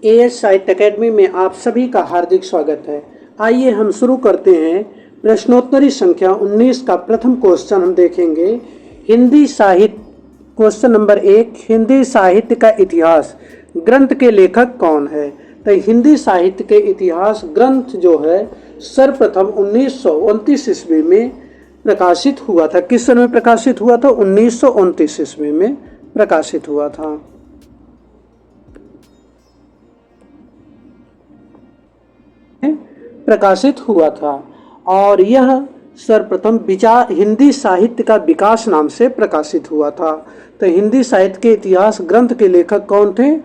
As साहित्य academy में आप सभी का हार्दिक स्वागत है। आइए हम शुरू करते हैं। प्रश्नोत्तरी संख्या 19 का प्रथम क्वेश्चन हम देखेंगे। हिंदी साहित्य, क्वेश्चन नंबर 1, हिंदी साहित्य का इतिहास ग्रंथ के लेखक कौन है? तो हिंदी साहित्य के इतिहास ग्रंथ जो है सर्वप्रथम 1929 ईस्वी में प्रकाशित हुआ था। किस सन में प्रकाशित हुआ था? 1929 ईस्वी में प्रकाशित हुआ था। और यह सर्वप्रथम विचार हिंदी साहित्य का विकास नाम से प्रकाशित हुआ था। तो हिंदी साहित्य के इतिहास ग्रंथ के लेखक कौन थे?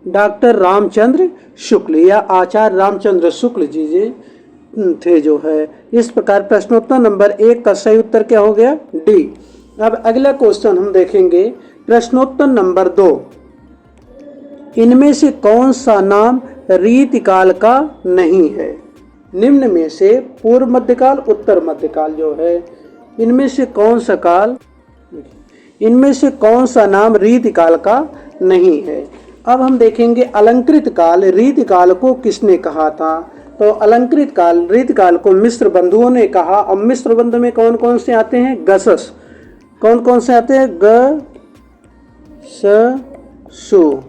डॉक्टर रामचंद्र शुक्ल या आचार्य रामचंद्र शुक्ल जी थे जो है। इस प्रकार प्रश्नोत्तर नंबर 1 का सही उत्तर क्या हो गया? डी। अब अगला क्वेश्चन हम देखेंगे। प्रश्नोत्तर नंबर 2, इनमें से कौन सा नाम रीतिकाल का नहीं है? निम्न में से पूर्व मध्यकाल, उत्तर मध्यकाल जो है, इनमें से कौन सा नाम रीतिकाल का नहीं है? अब हम देखेंगे अलंकृत काल रीतिकाल को किसने कहा था? तो अलंकृत काल रीतिकाल को मिश्र बंधुओं ने कहा। अब मिश्र बंधु में कौन कौन से आते हैं? गसस। कौन कौन से आते हैं? ग स सु।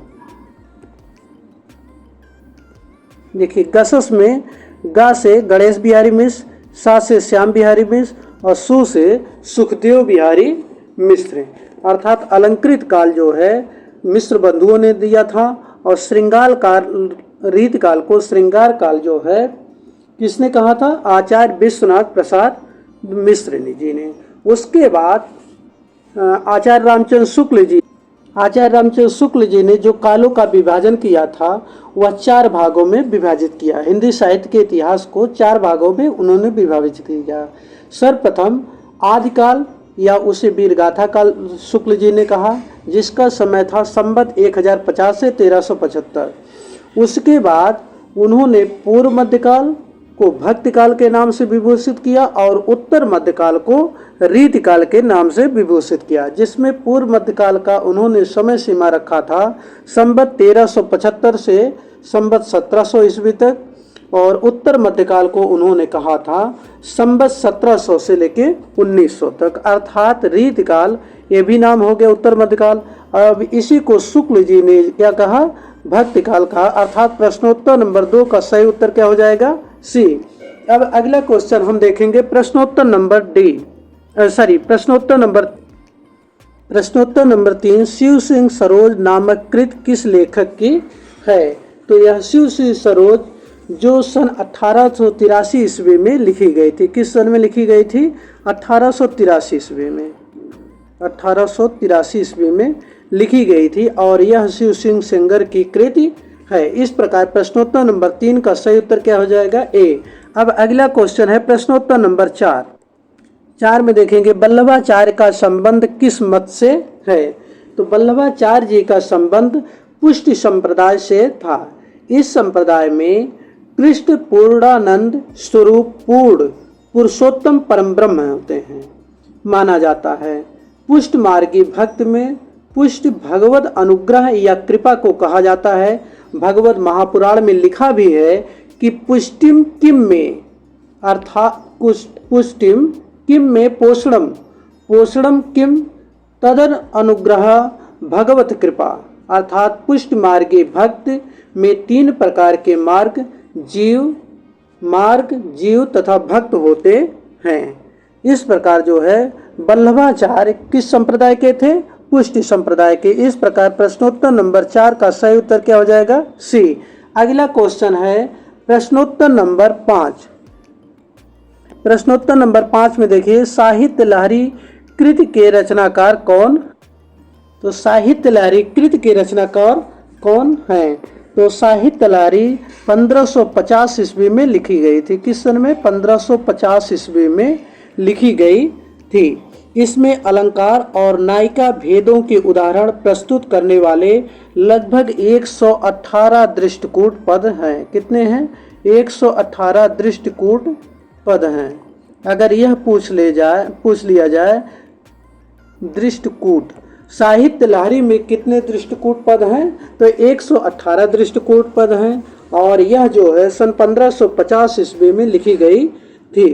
देखिए, गसस में गा से गणेश बिहारी मिश्र, सा से श्याम बिहारी मिश्र और सु से सुखदेव बिहारी मिश्र। अर्थात अलंकृत काल जो है मिश्र बंधुओं ने दिया था और श्रृंगार काल रीतिकाल को श्रृंगार काल जो है किसने कहा था? आचार्य विश्वनाथ प्रसाद मिश्र जी ने। उसके बाद आचार्य रामचंद्र शुक्ल जी ने जो कालों का विभाजन किया था वह 4 भागों में विभाजित किया। हिंदी साहित्य के इतिहास को 4 भागों में उन्होंने विभाजित किया। सर्वप्रथम आदिकाल या उसे वीरगाथा काल शुक्ल जी ने कहा, जिसका समय था संवत 1050 से 1375। उसके बाद उन्होंने पूर्व मध्यकाल को भक्तिकाल के नाम से विभूषित किया और उत्तर मध्यकाल को रीतिकाल के नाम से विभूषित किया, जिसमें पूर्व मध्यकाल का उन्होंने समय सीमा रखा था संवत 1375 से संवत 1700 ईस्वी तक, और उत्तर मध्यकाल को उन्होंने कहा था संवत 1700 से लेके 1900 तक। अर्थात रीतिकाल ये भी नाम हो गया उत्तर मध्यकाल। अब इसी को शुक्ल जी ने क्या कहा? भक्तिकाल का। अर्थात प्रश्नोत्तर नंबर 2 का सही उत्तर क्या हो जाएगा? सी। अब अगला क्वेश्चन हम देखेंगे। प्रश्नोत्तर नंबर 3, शिव सिंह सरोज नामक कृत किस लेखक की है? तो यह शिव सिंह सरोज जो सन 1883 ईस्वी में लिखी गई थी। किस सन में लिखी गई थी? 1883 ईस्वी में। 1883 ईस्वी में लिखी गई थी और यह शिव सिंह सेंगर की कृति है। इस प्रकार प्रश्नोत्तर नंबर 3 का सही उत्तर क्या हो जाएगा? ए। अब अगला क्वेश्चन है प्रश्नोत्तर नंबर 4 में देखेंगे वल्लभाचार्य का संबंध किस मत से है? तो वल्लभाचार्य जी का संबंध पुष्टि संप्रदाय से था। इस संप्रदाय में कृष्ण पूर्णानंद स्वरूप पूर्ण पुरुषोत्तम परम ब्रह्म होते हैं माना जाता है। पुष्ट मार्गी भक्त में पुष्ट भगवत अनुग्रह या कृपा को कहा जाता है। भगवत महापुराण में लिखा भी है कि पुष्टिम किम में, अर्थात पुष्टिम किम में पोषणम किम तदन अनुग्रह भगवत कृपा। अर्थात पुष्ट मार्गी भक्त में 3 प्रकार के मार्ग जीव तथा भक्त होते हैं। इस प्रकार जो है वल्लभाचार्य किस संप्रदाय के थे? पुष्टि संप्रदाय के। इस प्रकार प्रश्नोत्तर नंबर 4 का सही उत्तर क्या हो जाएगा? सी। अगला क्वेश्चन है प्रश्नोत्तर नंबर 5। प्रश्नोत्तर नंबर 5 में देखिए साहित्य लहरी कृति के रचनाकार कौन? तो साहित्य लहरी कृति के रचनाकार कौन है? तो साहित्य लहरी 1550 ईस्वी में लिखी गई थी। किस सन में? 1550 ईस्वी में लिखी गई थी। इसमें अलंकार और नायिका भेदों के उदाहरण प्रस्तुत करने वाले लगभग 118 दृष्टिकूट पद हैं। कितने हैं? 118 दृष्टिकूट पद हैं। अगर यह पूछ लिया जाए दृष्टिकूट साहित्य लहरी में कितने दृष्टिकूट पद हैं? तो 118 दृष्टिकूट पद हैं और यह जो है सन 1550 ईस्वी में लिखी गई थी।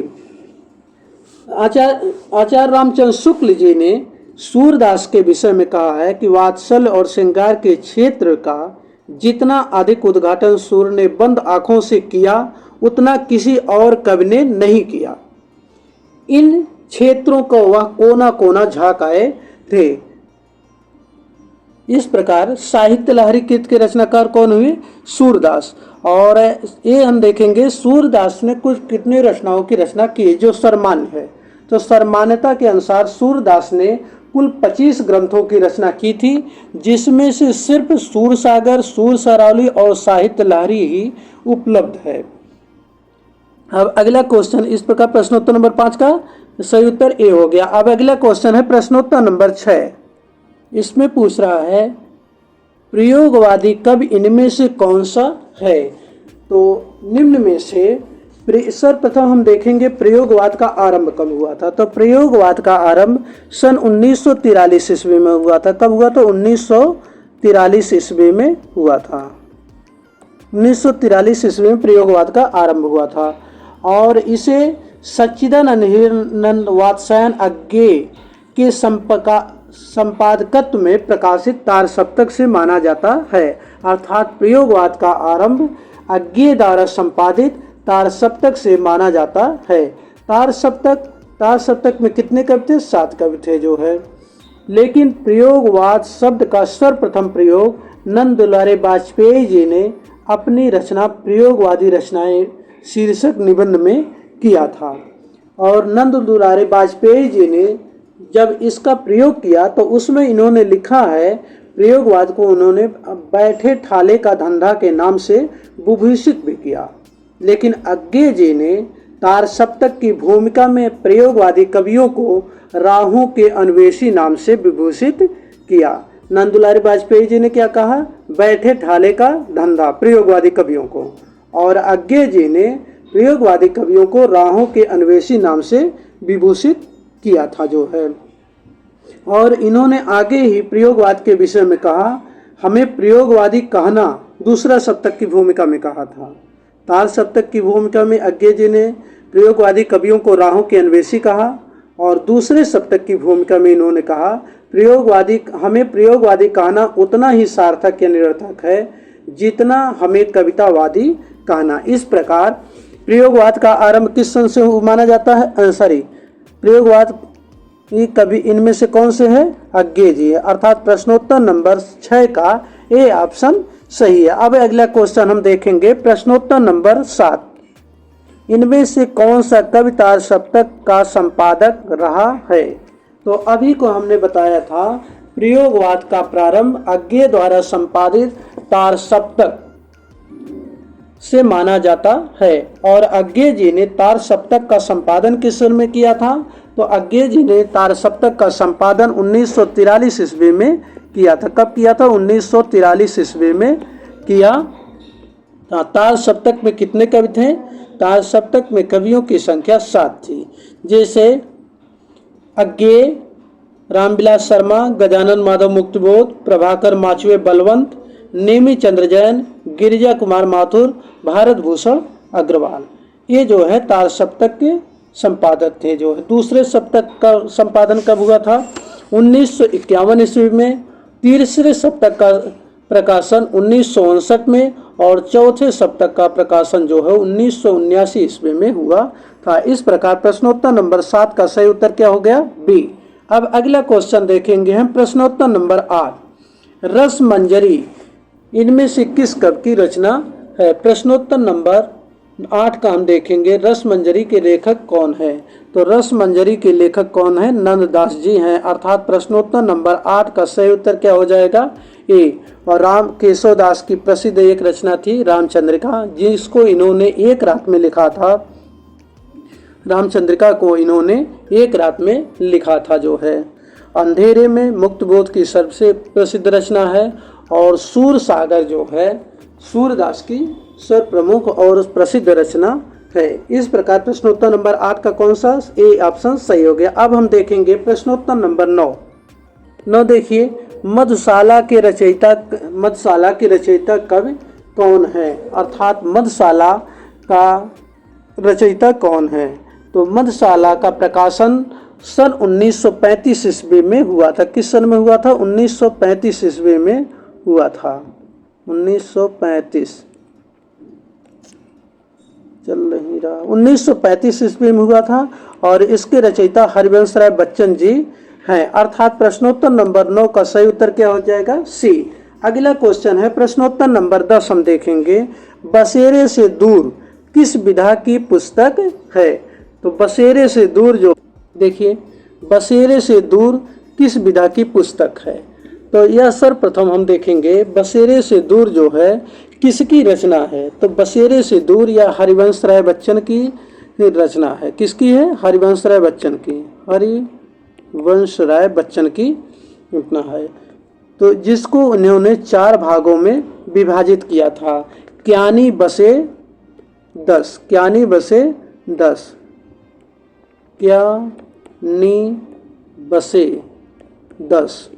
आचार्य रामचंद्र शुक्ल जी ने सूरदास के विषय में कहा है कि वात्सल्य और श्रृंगार के क्षेत्र का जितना अधिक उद्घाटन सूर ने बंद आंखों से किया उतना किसी और कवि ने नहीं किया। इन क्षेत्रों को वह कोना कोना झाँक आए थे। इस प्रकार साहित्य लहरी कृत के रचनाकार कौन हुए? सूरदास। और ये हम देखेंगे सूरदास ने कुछ कितनी रचनाओं की रचना की जो सर्वमान्य है। तो सर्वमान्यता के अनुसार सूरदास ने कुल 25 ग्रंथों की रचना की थी, जिसमें से सिर्फ सूरसागर, सूर सरौली और साहित्य लहरी ही उपलब्ध है। अब अगला क्वेश्चन इस प्रकार प्रश्नोत्तर नंबर 5 का सही उत्तर ए हो गया। अब अगला क्वेश्चन है प्रश्नोत्तर नंबर 6। इसमें पूछ रहा है प्रयोगवादी कवि इनमें से कौन सा है? तो निम्न में से सर्वप्रथम हम देखेंगे प्रयोगवाद का आरंभ कब हुआ था। तो प्रयोगवाद का आरंभ सन 1943 ईस्वी में हुआ था। कब हुआ? तो 1943 ईस्वी में हुआ था। 1943 ईस्वी में प्रयोगवाद का आरंभ हुआ था और इसे सच्चिदानंद वात्स्यायन अज्ञेय के संपादकत्व में प्रकाशित तार सप्तक से माना जाता है। अर्थात प्रयोगवाद का आरंभ अज्ञेय द्वारा संपादित तार सप्तक से माना जाता है। तार सप्तक में कितने कवि थे? 7 कवि थे जो है। लेकिन प्रयोगवाद शब्द का सर्वप्रथम प्रयोग नंद दुलारे वाजपेयी जी ने अपनी रचना प्रयोगवादी रचनाएं शीर्षक निबंध में किया था। और नंद दुलारे वाजपेयी जी ने जब इसका प्रयोग किया तो उसमें इन्होंने लिखा है प्रयोगवाद को उन्होंने बैठे ठाले का धंधा के नाम से विभूषित भी किया। लेकिन अज्ञेय जी ने तार सप्तक की भूमिका में प्रयोगवादी कवियों को राहों के अन्वेषी नाम से विभूषित किया। नंदुलारी वाजपेयी जी ने क्या कहा? बैठे ठाले का धंधा प्रयोगवादी कवियों को, और अज्ञेय जी ने प्रयोगवादी कवियों को राहों के अन्वेषी नाम से विभूषित किया था जो है। और इन्होंने आगे ही प्रयोगवाद के विषय में कहा, हमें प्रयोगवादी कहना दूसरा सप्तक की भूमिका में कहा था। तार सप्तक की भूमिका में अज्ञेय जी ने प्रयोगवादी कवियों को राहों के अन्वेषी कहा और दूसरे सप्तक की भूमिका में इन्होंने कहा हमें प्रयोगवादी कहना उतना ही सार्थक या निरर्थक है जितना हमें कवितावादी कहना। इस प्रकार प्रयोगवाद का आरंभ किस सन से माना जाता है? प्रयोगवाद कवि इनमें से कौन से है? अज्ञेय जी है। अर्थात प्रश्नोत्तर नंबर 6 का ए ऑप्शन सही है। अब अगला क्वेश्चन हम देखेंगे प्रश्नोत्तर नंबर 7। इनमें से कौन सा कवि तार सप्तक का संपादक रहा है? तो अभी को हमने बताया था प्रयोगवाद का प्रारंभ अज्ञेय द्वारा संपादित तार सप्तक से माना जाता है और अज्ञेय जी ने तार सप्तक का संपादन किस सन में किया था? तो अज्ञेय जी ने तार सप्तक का संपादन 1943 ईस्वी में किया था। कब किया था? 1943 ईस्वी में किया। तार सप्तक में कितने कवि थे? तार सप्तक में कवियों की संख्या 7 थी, जैसे अज्ञेय, रामविलास शर्मा, गजानन माधव मुक्तिबोध, प्रभाकर माचवे बलवंत, नेमी चंद्र जैन, गिरिजा कुमार माथुर, भारत भूषण अग्रवाल, ये जो है तार सप्तक के संपादक थे जो है। दूसरे सप्तक का संपादन कब हुआ था? 1951 ईस्वी में। तीसरे सप्तक का प्रकाशन 1959 में और चौथे सप्तक का प्रकाशन जो है 1979 ईस्वी में हुआ था। इस प्रकार प्रश्नोत्तर नंबर 7 का सही उत्तर क्या हो गया? बी। अब अगला क्वेश्चन देखेंगे हम प्रश्नोत्तर नंबर 8। रस मंजरी इनमें से किस कवि की रचना है? प्रश्नोत्तर नंबर 8 का हम देखेंगे रस मंजरी के लेखक कौन है? तो रस मंजरी के लेखक कौन है? नंददास जी हैं। अर्थात प्रश्नोत्तर नंबर 8 का सही उत्तर क्या हो जाएगा? ए। और राम केशव दास की प्रसिद्ध एक रचना थी रामचंद्रिका, जिसको इन्होंने एक रात में लिखा था। रामचंद्रिका को इन्होंने एक रात में लिखा था जो है। अंधेरे में मुक्तबोध की सबसे प्रसिद्ध रचना है और सूर सागर जो है सूरदास की सर्वप्रमुख और प्रसिद्ध रचना है। इस प्रकार प्रश्नोत्तर नंबर 8 का कौन सा? ए ऑप्शन सही हो गया। अब हम देखेंगे प्रश्नोत्तर नंबर 9। 9 देखिए, मधुशाला के रचयिता कवि कौन है, अर्थात मधुशाला का रचयिता कौन है। तो मधुशाला का प्रकाशन सन 1935 ईस्वी में हुआ था। किस सन में हुआ था? 1935 ईस्वी में हुआ था। 1935 चल नहीं रहा, 1935 ईस्वी में हुआ था और इसके रचयिता हरिवंश राय बच्चन जी हैं। अर्थात प्रश्नोत्तर नंबर 9 का सही उत्तर क्या हो जाएगा? सी। अगला क्वेश्चन है प्रश्नोत्तर नंबर 10, हम देखेंगे बसेरे से दूर किस विधा की पुस्तक है। तो बसेरे से दूर जो देखिए, बसेरे से दूर किस विधा की पुस्तक है। तो यह सर्वप्रथम हम देखेंगे बसेरे से दूर जो है किसकी रचना है। तो बसेरे से दूर या हरिवंश राय बच्चन की रचना है। किसकी है? हरिवंश राय बच्चन की। हरिवंश राय बच्चन की रचना है। तो जिसको उन्होंने 4 भागों में विभाजित किया था। क्यानी बसे 10, क्यानी बसे 10, क्यानी बसे 10।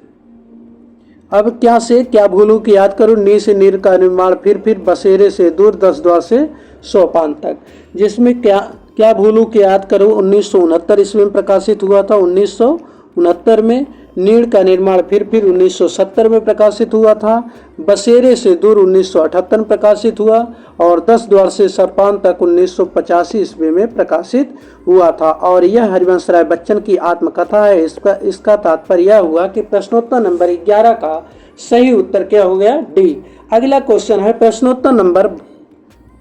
अब क्या से क्या भूलूं की याद करो, नी से नीर का निर्माण, फिर बसेरे से दूर, 10 द्वार से सोपान तक। जिसमें क्या भूलूं की याद करो 1969 ईस्वी में प्रकाशित हुआ था। 1969 में नीड़ का निर्माण फिर 1970 में प्रकाशित हुआ था। बसेरे से दूर 1978 में प्रकाशित हुआ और 10 द्वार से सोपान तक 1985 ईस्वी में प्रकाशित हुआ था। और यह हरिवंश राय बच्चन की आत्मकथा है। इसका तात्पर्य यह हुआ कि प्रश्नोत्तर नंबर 11 का सही उत्तर क्या हो गया? डी। अगला क्वेश्चन है प्रश्नोत्तर नंबर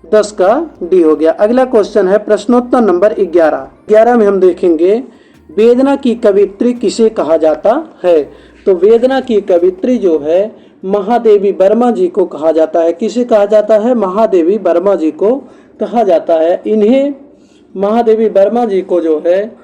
10 का डी हो गया। अगला क्वेश्चन है प्रश्नोत्तर नंबर 11 में हम देखेंगे वेदना की कवित्री किसे कहा जाता है। तो वेदना की कवित्री जो है महादेवी वर्मा जी को कहा जाता है। किसे कहा जाता है? महादेवी वर्मा जी को कहा जाता है। इन्हें महादेवी वर्मा जी को जो है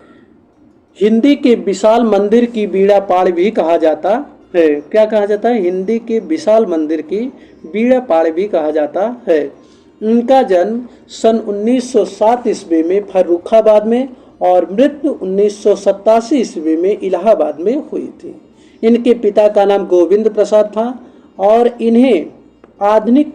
हिंदी के विशाल मंदिर की बीड़ा पाड़ भी कहा जाता है। क्या कहा जाता है? हिंदी के विशाल मंदिर की बीड़ा पाड़ भी कहा जाता है। इनका जन्म सन 1907 ईस्वी में फर्रुखाबाद में और मृत्यु 1987 ईस्वी में इलाहाबाद में हुई थी। इनके पिता का नाम गोविंद प्रसाद था और इन्हें आधुनिक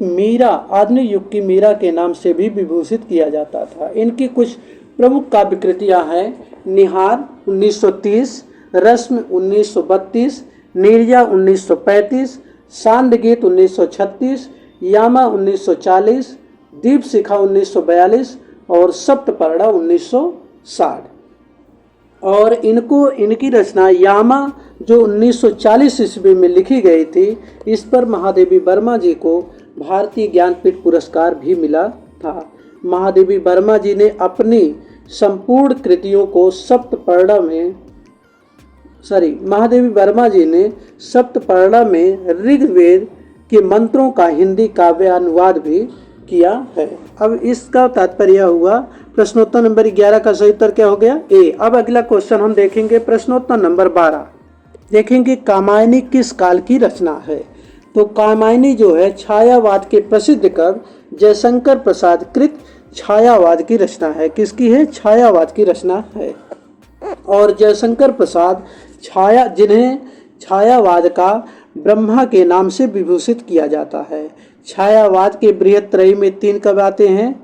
युग की मीरा के नाम से भी विभूषित किया जाता था। इनकी कुछ प्रमुख काव्य कृतियाँ हैं निहार 1930, रश्मि 1932, निर्या 1935, सांद गीत 1936, यामा 1940, दीप शिखा 1942 और सप्तपर्णा 1960। और इनकी रचना यामा जो 1940 ईस्वी में लिखी गई थी, इस पर महादेवी वर्मा जी को भारतीय ज्ञानपीठ पुरस्कार भी मिला था। महादेवी वर्मा जी ने अपनी संपूर्ण कृतियों को महादेवी वर्मा जी ने सप्तपर्णा में ऋग्वेद के मंत्रों का हिंदी काव्य अनुवाद भी किया है। अब इसका तात्पर्य हुआ प्रश्नोत्तर नंबर 11 का सही उत्तर क्या हो गया? ए। अब अगला क्वेश्चन हम देखेंगे प्रश्नोत्तर नंबर 12। देखेंगे कामायनी किस काल की रचना है। तो कामायनी जो है छायावाद के प्रसिद्ध कवि जयशंकर प्रसाद कृत छायावाद की रचना है। किसकी है? छायावाद की रचना है। और जयशंकर प्रसाद जिन्हें छायावाद का ब्रह्मा के नाम से विभूषित किया जाता है। छायावाद के बृहत्त्रयी में 3 कवि आते हैं,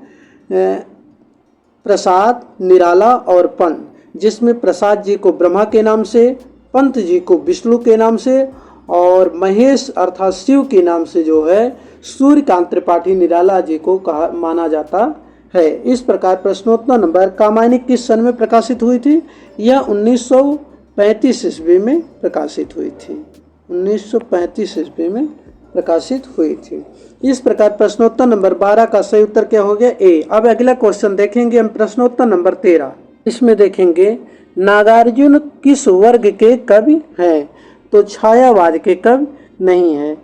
प्रसाद, निराला और पंत, जिसमें प्रसाद जी को ब्रह्मा के नाम से, पंत जी को विष्णु के नाम से और महेश अर्थात शिव के नाम से जो है सूर्यकांत त्रिपाठी निराला जी को माना जाता है। इस प्रकार प्रश्नोत्तर नंबर कामायनी किस सन में प्रकाशित हुई थी? यह 1935 ईस्वी में प्रकाशित हुई थी। 1935 ईस्वी में प्रकाशित हुई थी। इस प्रकार प्रश्नोत्तर नंबर 12 का सही उत्तर क्या हो गया? ए। अब अगला क्वेश्चन देखेंगे हम प्रश्नोत्तर नंबर 13। इसमें देखेंगे नागार्जुन किस वर्ग के कवि हैं। तो छायावाद के कवि नहीं है।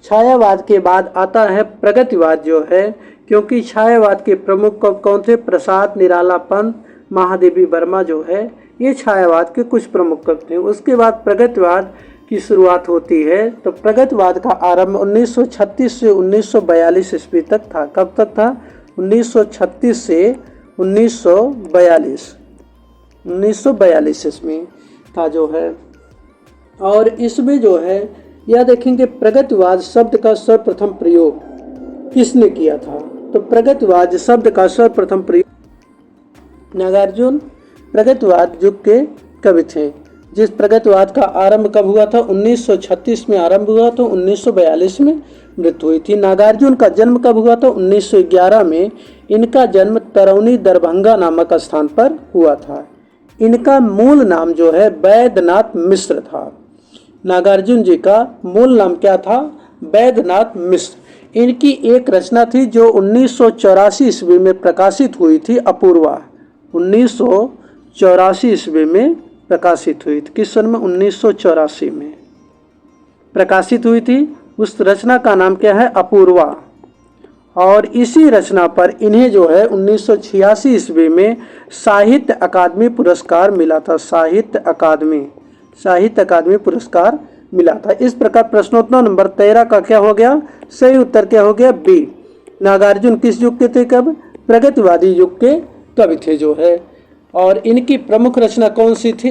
छायावाद के बाद आता है प्रगतिवाद जो है, क्योंकि छायावाद के प्रमुख कवि कौन थे? प्रसाद, निराला, पंत, महादेवी वर्मा जो है ये छायावाद के कुछ प्रमुख कवि थे। उसके बाद प्रगतिवाद की शुरुआत होती है। तो प्रगतिवाद का आरंभ 1936 से 1942 ईस्वी तक था। कब तक था? 1936 से 1942 ईस्वी था जो है और इसमें जो है यह देखेंगे प्रगतिवाद शब्द का सर्वप्रथम प्रयोग किसने किया था। तो प्रगतिवाद शब्द का सर्वप्रथम प्रयोग नागार्जुन प्रगतिवाद युग के कवि थे। जिस प्रगतिवाद का आरंभ कब हुआ था, 1936 में आरंभ हुआ तो 1942 में मृत्यु हुई थी। नागार्जुन का जन्म कब हुआ था, 1911 में। इनका जन्म तरौनी दरभंगा नामक स्थान पर हुआ था। इनका मूल नाम जो है वैद्यनाथ मिश्र था। नागार्जुन जी का मूल नाम क्या था, वैद्यनाथ मिश्र। इनकी एक रचना थी जो 1984 ईस्वी में प्रकाशित हुई थी, अपूर्वा। 1984 ईस्वी में प्रकाशित हुई थी। किस सन में, 1984 में प्रकाशित हुई थी। उस रचना का नाम क्या है, अपूर्वा। और इसी रचना पर इन्हें जो है 1986 ईस्वी में साहित्य अकादमी पुरस्कार मिला था। साहित्य अकादमी पुरस्कार मिला था। इस प्रकार प्रश्नोत्तर नंबर 13 का क्या हो गया, सही उत्तर क्या हो गया, बी। नागार्जुन किस युग के थे, कब, प्रगतिवादी युग के कवि थे जो है। और इनकी प्रमुख रचना कौन सी थी,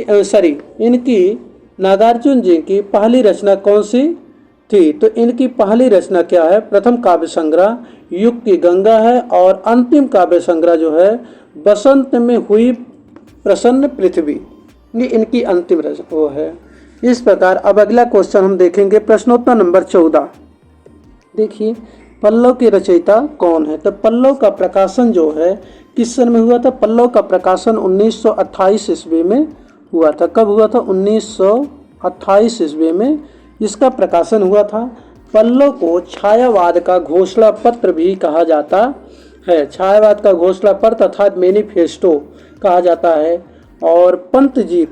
इनकी नागार्जुन जी की पहली रचना कौन सी थी। तो इनकी पहली रचना क्या है, प्रथम काव्य संग्रह युग की गंगा है। और अंतिम काव्य संग्रह जो है बसंत में हुई प्रसन्न पृथ्वी, ये इनकी अंतिम रचना वो है। इस प्रकार अब अगला क्वेश्चन हम देखेंगे, प्रश्नोत्तर नंबर 14। देखिए पल्लव के रचयिता कौन है। तो पल्लव का प्रकाशन जो है किस सन में हुआ था, पल्लव का प्रकाशन 1928 ईस्वी में हुआ था। कब हुआ था, 1928 ईस्वी में इसका प्रकाशन हुआ था। पल्लव को छायावाद का घोषणा पत्र भी कहा जाता है। छायावाद का घोषणा पत्र अर्थात मैनिफेस्टो कहा जाता है। और पंत जी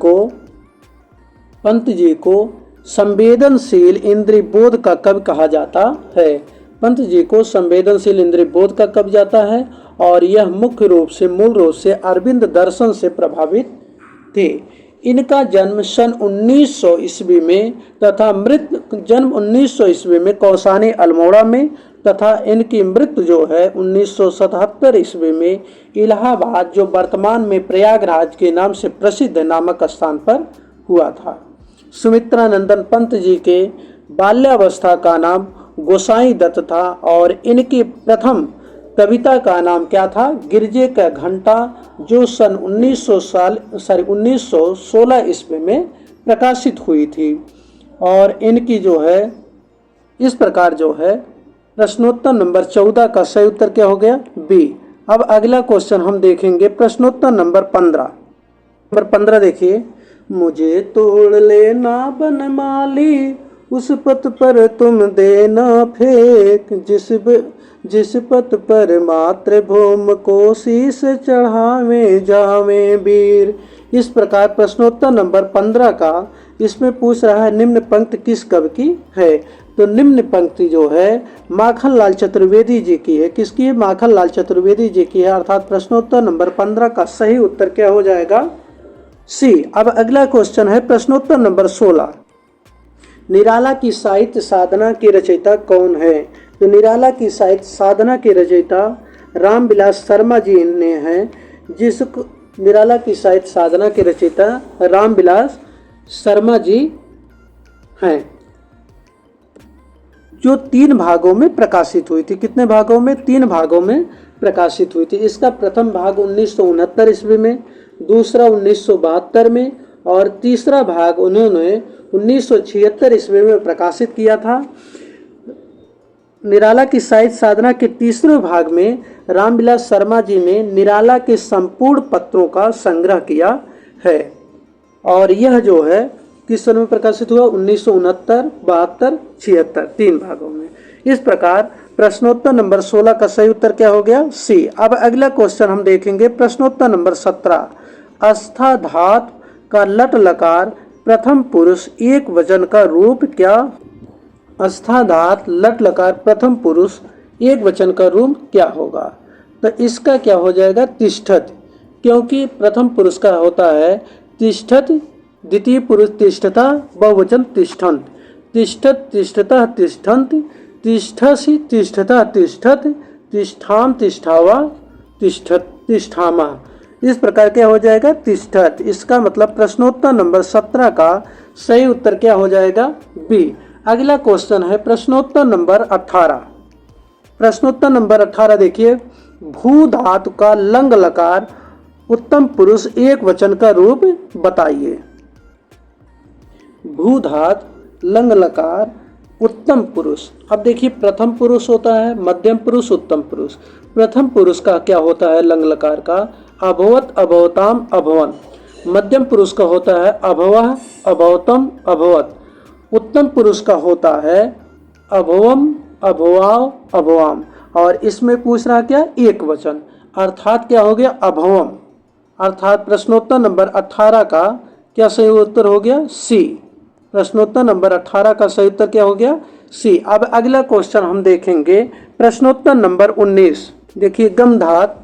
को संवेदनशील इंद्रिय बोध का कवि कहा जाता है। पंत जी को संवेदनशील इंद्रिय बोध का कवि जाता है। और यह मूल रूप से अरविंद दर्शन से प्रभावित थे। इनका जन्म सन 1900 ईस्वी में तथा जन्म 1900 ईस्वी में कौसानी अल्मोड़ा में तथा इनकी मृत्यु जो है 1977 ईस्वी में इलाहाबाद, जो वर्तमान में प्रयागराज के नाम से प्रसिद्ध नामक स्थान पर हुआ था। सुमित्रा नंदन पंत जी के बाल्यावस्था का नाम गोसाई दत्त था। और इनकी प्रथम कविता का नाम क्या था, गिरजे का घंटा, जो सन 1916 ईस्वी में प्रकाशित हुई थी। और इनकी जो है इस प्रकार जो है प्रश्नोत्तर नंबर 14 का सही उत्तर क्या हो गया, बी। अब अगला क्वेश्चन हम देखेंगे, प्रश्नोत्तर नंबर 15। नंबर 15 देखिए, मुझे तोड़ लेना बनमाली, उस पथ पर तुम देना फेंक, जिस पथ पर मातृभूमि को शीश चढ़ावे जावे वीर। इस प्रकार प्रश्नोत्तर नंबर 15 का इसमें पूछ रहा है निम्न पंक्ति किस कवि की है। तो निम्न पंक्ति जो है माखनलाल चतुर्वेदी जी की है। किसकी है, माखनलाल चतुर्वेदी जी की है। अर्थात प्रश्नोत्तर नंबर 15 का सही उत्तर क्या हो जाएगा, सी। अब अगला क्वेश्चन है प्रश्नोत्तर नंबर 16। निराला की साहित्य साधना के रचयिता कौन है। तो निराला की साहित्य साधना के रचयिता रामविलास शर्मा जी ने हैं। जिसको निराला की साहित्य साधना के रचयिता रामविलास शर्मा जी हैं, जो 3 भागों में प्रकाशित हुई थी। कितने भागों में, 3 भागों में प्रकाशित हुई थी। इसका प्रथम भाग 1969 ईस्वी में, दूसरा 1972 में और तीसरा भाग उन्होंने 1976 ईस्वी में प्रकाशित किया था। निराला की साहित्य साधना के तीसरे भाग में रामविलास शर्मा जी ने निराला के संपूर्ण पत्रों का संग्रह किया है। और यह जो है किस सन में प्रकाशित हुआ, 1969, 72, 76, 3 भागों में। इस प्रकार प्रश्नोत्तर नंबर 16 का सही उत्तर क्या हो गया, सी। अब अगला क्वेश्चन हम देखेंगे, प्रश्नोत्तर नंबर 17। अस्थाधात का लट लकार प्रथम पुरुष एक वचन का रूप क्या। अस्थाधात लट लकार प्रथम पुरुष एक वचन का रूप क्या होगा। तो इसका क्या हो जाएगा, तिष्ठत, क्योंकि प्रथम पुरुष का होता है तिष्ठत, द्वितीय पुरुष तिष्ठता, बहुवचन तिष्ठन्त। तिष्ठत तिष्ठतः तिष्ठन्त, तिष्ठसि तिष्ठतः तिष्ठत, तिष्ठाम तिष्ठावा तिष्ठत तिष्ठामा। इस प्रकार क्या हो जाएगा, तिष्ठत। इसका मतलब प्रश्नोत्तर नंबर 17 का सही उत्तर क्या हो जाएगा? बी। अगला क्वेश्चन है प्रश्नोत्तर नंबर 18। प्रश्नोत्तर नंबर 18 देखिए, भू धातु का लंग लकार उत्तम पुरुष एक वचन का रूप बताइए। भू धातु लंग लकार उत्तम पुरुष। अब देखिए, प्रथम पुरुष होता है, मध्यम पुरुष, उत्तम पुरुष। प्रथम पुरुष का क्या होता है लंग लकार का? अभवत, अभवताम, अभवन। मध्यम पुरुष का होता है अभवः, अभवतम, अभवत। उत्तम पुरुष का होता है अभवम, अभवाव, अभवाम। और इसमें पूछ रहा क्या? एक वचन, अर्थात क्या हो गया? अभवम। अर्थात प्रश्नोत्तर नंबर 18 का क्या सही उत्तर हो गया? सी। प्रश्नोत्तर नंबर 18 का सही उत्तर क्या हो गया? सी। अब अगला क्वेश्चन हम देखेंगे प्रश्नोत्तर नंबर 19। देखिए, गमधात,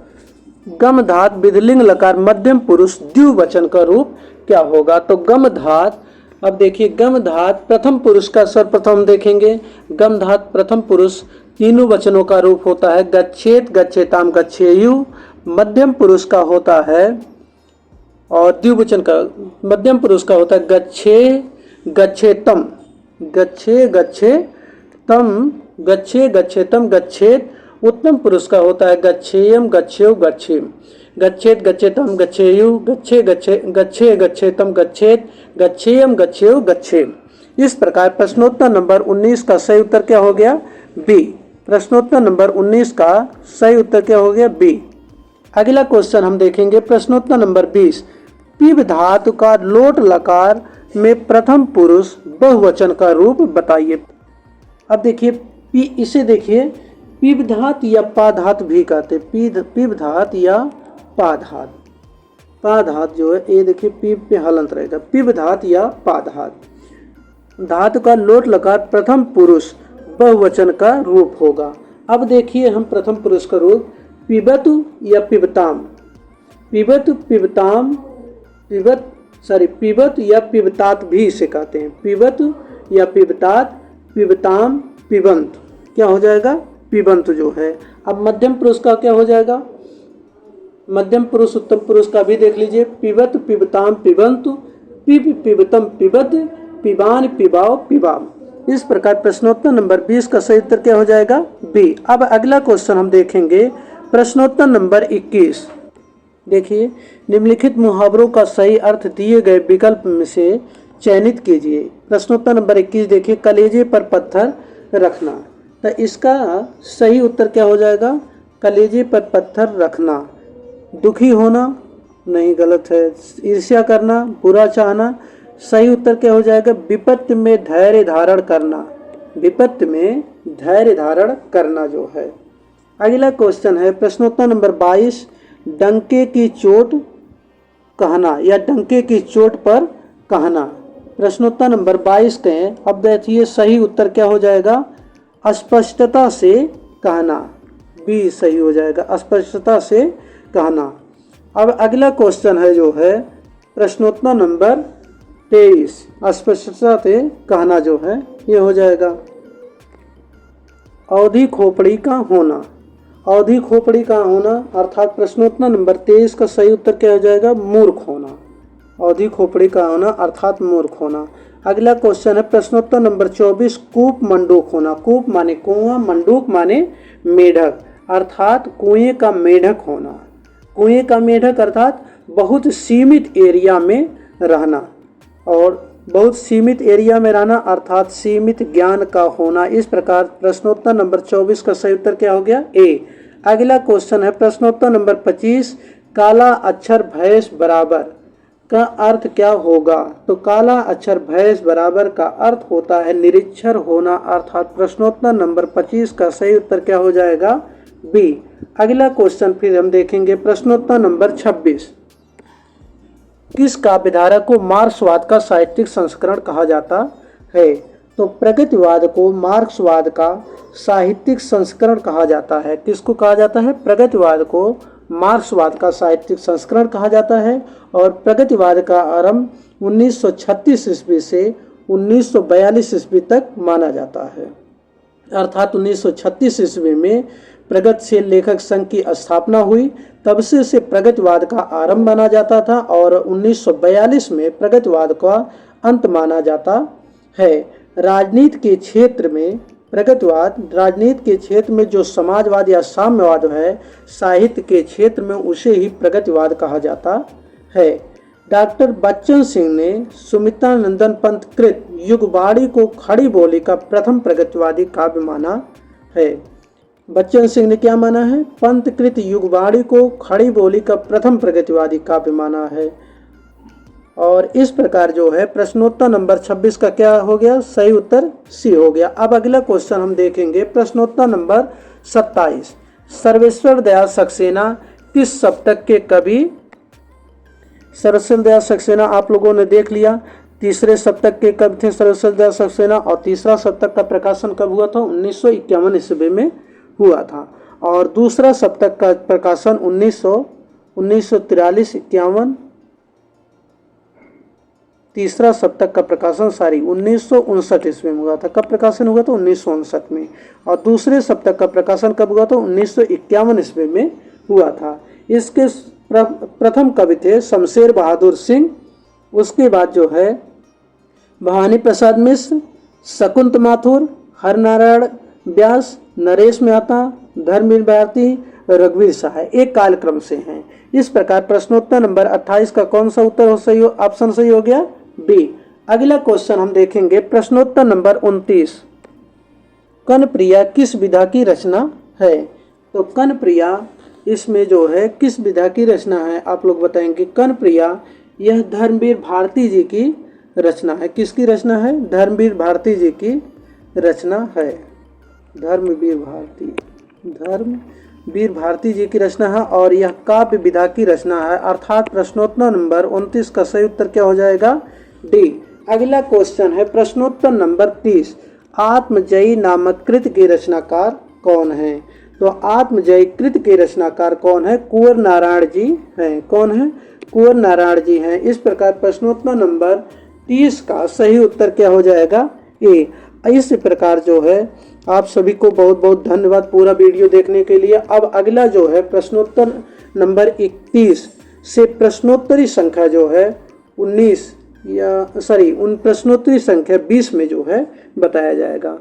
गमधात विधिलिंग लकार मध्यम पुरुष द्विवचन का रूप क्या होगा? तो गमधात, अब देखिए गमधात प्रथम पुरुष का सर्वप्रथम देखेंगे। गमधात प्रथम पुरुष तीनों वचनों का रूप होता है गच्छेत, गच्छेताम, गच्छेयु। मध्यम पुरुष का होता है, और द्विवचन का मध्यम पुरुष का होता है गच्छे, गच्छेतम, गच्छे, गच्छेतम, गच्छे, गच्छेतम, गच्छेत। उत्तम पुरुष का होता है गच्छेयम, गच्छेय, गच्छेम। गच्छेत, गच्छेतम, गच्छेयु, गच्छे, गच्छे, गच्छेतम, गच्छेत, गच्छेयम, गच्छेय, गच्छेम। इस प्रकार प्रश्नोत्तर नंबर 19 का सही उत्तर क्या हो गया? बी। प्रश्नोत्तर नंबर 19 का सही उत्तर क्या हो गया? बी। अगला क्वेश्चन हम देखेंगे प्रश्नोत्तर नंबर 20। पिब धातु का लोट लकार में प्रथम पुरुष बहुवचन का रूप बताइए। अब देखिए, इसे देखिए पिबधात या पाधात भी कहते हैं। पिबधात या पाधात। पाधात जो है, ये देखिए पीब पे हलंत रहेगा। पिबधात या पाधात। धातु का लोट लकार प्रथम पुरुष बहुवचन का रूप होगा। अब देखिए हम प्रथम पुरुष का रूप पिबतु या पिबताम। पिबतु, पिबताम, पिबत या पिबतात भी इसे कहते हैं। पिबतु या पिबतात, पिबताम, पिबंत। क्या हो जाएगा? पिबंत जो है। अब मध्यम पुरुष का क्या हो जाएगा? मध्यम पुरुष उत्तम पुरुष का भी देख लीजिए। पिबत, पिबताम, पिबंतु, पिब, पिबतम, पिबत, पिबान, पिबाओ, पिबाम। इस प्रकार प्रश्नोत्तर नंबर 20 का सही उत्तर क्या हो जाएगा? बी। अब अगला क्वेश्चन हम देखेंगे प्रश्नोत्तर नंबर 21। देखिए, निम्नलिखित मुहावरों का सही अर्थ दिए गए विकल्प में से चयनित कीजिए। प्रश्नोत्तर नंबर 21 देखिए, कलेजे पर पत्थर रखना। तो इसका सही उत्तर क्या हो जाएगा? कलेजे पर पत्थर रखना। दुखी होना नहीं, गलत है। ईर्ष्या करना, बुरा चाहना। सही उत्तर क्या हो जाएगा? विपत्ति में धैर्य धारण करना। विपत्ति में धैर्य धारण करना जो है। अगला क्वेश्चन है प्रश्नोत्तर नंबर 22। डंके की चोट कहना या डंके की चोट पर कहना। प्रश्नोत्तर नंबर 22 के अब देखिए सही उत्तर क्या हो जाएगा? अस्पष्टता से कहना। बी सही हो जाएगा, अस्पष्टता से कहना। अब अगला क्वेश्चन है जो है प्रश्नोत्तर नंबर 23। अस्पष्टता से कहना जो है ये हो जाएगा अवधि खोपड़ी का होना। अवधि खोपड़ी का होना अर्थात प्रश्नोत्तर नंबर 23 का सही उत्तर क्या हो जाएगा? मूर्ख होना। अवधि खोपड़ी का होना अर्थात मूर्ख होना। अगला क्वेश्चन है प्रश्नोत्तर नंबर 24। कूप मंडूक होना। कूप माने कुआं, मंडूक माने मेढक अर्थात कुएं का मेढक होना। कुएं का मेढक अर्थात बहुत सीमित एरिया में रहना, और बहुत सीमित एरिया में रहना अर्थात सीमित ज्ञान का होना। इस प्रकार प्रश्नोत्तर नंबर 24 का सही उत्तर क्या हो गया? ए। अगला क्वेश्चन है प्रश्नोत्तर नंबर 25। काला अक्षर भैंस बराबर का अर्थ क्या होगा? तो काला अक्षर भैंस बराबर का अर्थ होता है निरीक्षर होना अर्थात प्रश्नोत्तर नंबर 25 का सही उत्तर क्या हो जाएगा? बी। अगला क्वेश्चन फिर हम देखेंगे प्रश्नोत्तर नंबर 26। किस काव्यधारा को मार्क्सवाद का साहित्यिक संस्करण कहा जाता है? तो प्रगतिवाद को मार्क्सवाद का साहित्यिक संस्करण कहा जाता है। किसको कहा जाता है? प्रगतिवाद को मार्क्सवाद का साहित्यिक संस्करण कहा जाता है। और प्रगतिवाद का आरंभ 1936 ईस्वी से 1942 ईस्वी तक माना जाता है। अर्थात 1936 ईस्वी में प्रगतिशील लेखक संघ की स्थापना हुई, तब से प्रगतिवाद का आरंभ माना जाता था। और 1942 में प्रगतिवाद का अंत माना जाता है। राजनीति के क्षेत्र में प्रगतिवाद, राजनीति के क्षेत्र में जो समाजवाद या साम्यवाद है, साहित्य के क्षेत्र में उसे ही प्रगतिवाद कहा जाता है। डॉक्टर बच्चन सिंह ने सुमित्रानंदन पंत कृत युगबाणी को खड़ी बोली का प्रथम प्रगतिवादी काव्य माना है। बच्चन सिंह ने क्या माना है? पंत कृत युगबाणी को खड़ी बोली का प्रथम प्रगतिवादी काव्य माना है। और इस प्रकार जो है प्रश्नोत्तर नंबर 26 का क्या हो गया? सही उत्तर सी हो गया। अब अगला क्वेश्चन हम देखेंगे प्रश्नोत्तर नंबर 27। सर्वेश्वर दयाल सक्सेना किस शतक के कवि? सर्वेश्वर दयाल सक्सेना आप लोगों ने देख लिया, तीसरे शतक के कवि थे सर्वेश्वर दयाल सक्सेना। और तीसरा शतक का प्रकाशन कब हुआ था? 1951 ईस्वी में हुआ था। और दूसरा शतक का प्रकाशन 1943-51, तीसरा शतक का प्रकाशन 1959 ईस्वी में हुआ था। कब प्रकाशन हुआ था? 1959 में। और दूसरे शतक का प्रकाशन कब हुआ था? 1951 ईस्वी में हुआ था। इसके प्रथम कवि थे शमशेर बहादुर सिंह। उसके बाद जो है भवानी प्रसाद मिश्र, शकुंत माथुर, हरनारायण व्यास, नरेश मेहता, धर्मवीर भारती, रघुवीर सहाय, एक कालक्रम से हैं। इस प्रकार प्रश्नोत्तर नंबर 28 का कौन सा उत्तर सही ऑप्शन सही हो गया? बी। अगला क्वेश्चन हम देखेंगे प्रश्नोत्तर नंबर 29। कनप्रिया किस विधा की रचना है? तो कनप्रिया इसमें जो है किस विधा की रचना है आप लोग बताएंगे। कनप्रिया यह धर्मवीर भारती जी की रचना है। किसकी रचना है? धर्मवीर भारती जी की रचना है। धर्मवीर भारती जी की रचना है और यह काव्य विधा की रचना है। अर्थात प्रश्नोत्तर नंबर 29 का सही उत्तर क्या हो जाएगा? डी। अगला क्वेश्चन है प्रश्नोत्तर नंबर 30। आत्मजयी नामक कृत के रचनाकार कौन है? तो आत्मजयी कृत के रचनाकार कौन है? कुंवर नारायण जी हैं। कौन है? कुंवर नारायण जी हैं। इस प्रकार प्रश्नोत्तर नंबर 30 का सही उत्तर क्या हो जाएगा? ए। इस प्रकार जो है आप सभी को बहुत बहुत धन्यवाद पूरा वीडियो देखने के लिए। अब अगला जो है प्रश्नोत्तर नंबर 31 से प्रश्नोत्तरी संख्या जो है 19 या उन प्रश्नोत्तरी संख्या 20 में जो है बताया जाएगा।